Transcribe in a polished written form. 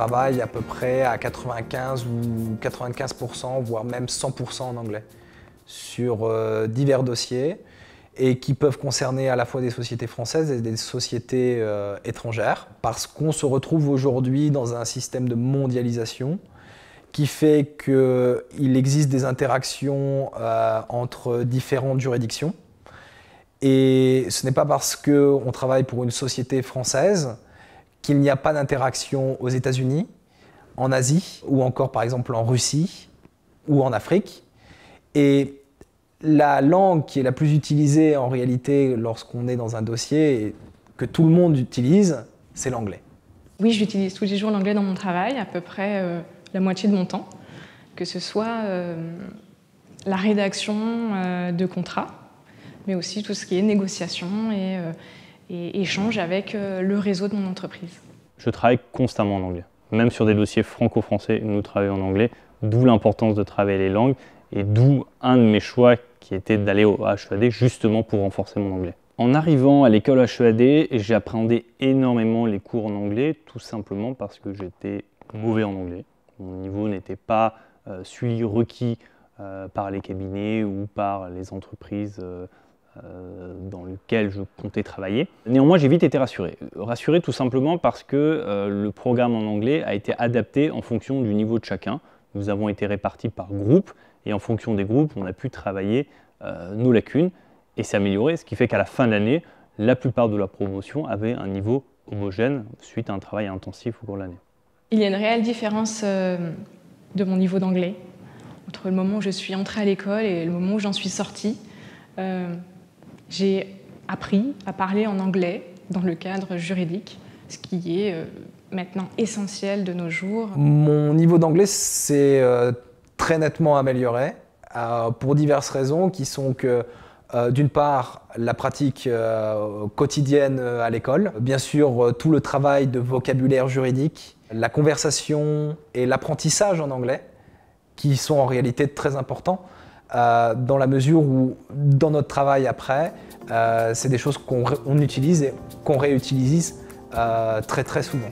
travaille à peu près à 95 ou 95%, voire même 100% en anglais, sur divers dossiers, et qui peuvent concerner à la fois des sociétés françaises et des sociétés étrangères, parce qu'on se retrouve aujourd'hui dans un système de mondialisation qui fait qu'il existe des interactions entre différentes juridictions. Et ce n'est pas parce qu'on travaille pour une société française qu'il n'y a pas d'interaction aux États-Unis, en Asie, ou encore par exemple en Russie ou en Afrique. Et la langue qui est la plus utilisée en réalité lorsqu'on est dans un dossier et que tout le monde utilise, c'est l'anglais. Oui, j'utilise tous les jours l'anglais dans mon travail, à peu près la moitié de mon temps, que ce soit la rédaction de contrats, mais aussi tout ce qui est négociation et échange avec le réseau de mon entreprise. Je travaille constamment en anglais. Même sur des dossiers franco-français, nous travaillons en anglais, d'où l'importance de travailler les langues et d'où un de mes choix qui était d'aller au HEAD justement pour renforcer mon anglais. En arrivant à l'école HEAD, j'ai appréhendé énormément les cours en anglais, tout simplement parce que j'étais mauvais en anglais. Mon niveau n'était pas celui requis par les cabinets ou par les entreprises dans lesquelles je comptais travailler. Néanmoins, j'ai vite été rassuré. Rassuré tout simplement parce que le programme en anglais a été adapté en fonction du niveau de chacun. Nous avons été répartis par groupe et en fonction des groupes, on a pu travailler nos lacunes et s'améliorer, ce qui fait qu'à la fin de l'année, la plupart de la promotion avait un niveau homogène suite à un travail intensif au cours de l'année. Il y a une réelle différence de mon niveau d'anglais entre le moment où je suis entrée à l'école et le moment où j'en suis sortie. J'ai appris à parler en anglais dans le cadre juridique, ce qui est maintenant essentiel de nos jours. Mon niveau d'anglais s'est très nettement amélioré pour diverses raisons qui sont que d'une part, la pratique quotidienne à l'école, bien sûr tout le travail de vocabulaire juridique, la conversation et l'apprentissage en anglais, qui sont en réalité très importants, dans la mesure où, dans notre travail après, c'est des choses qu'on utilise et qu'on réutilise très très souvent.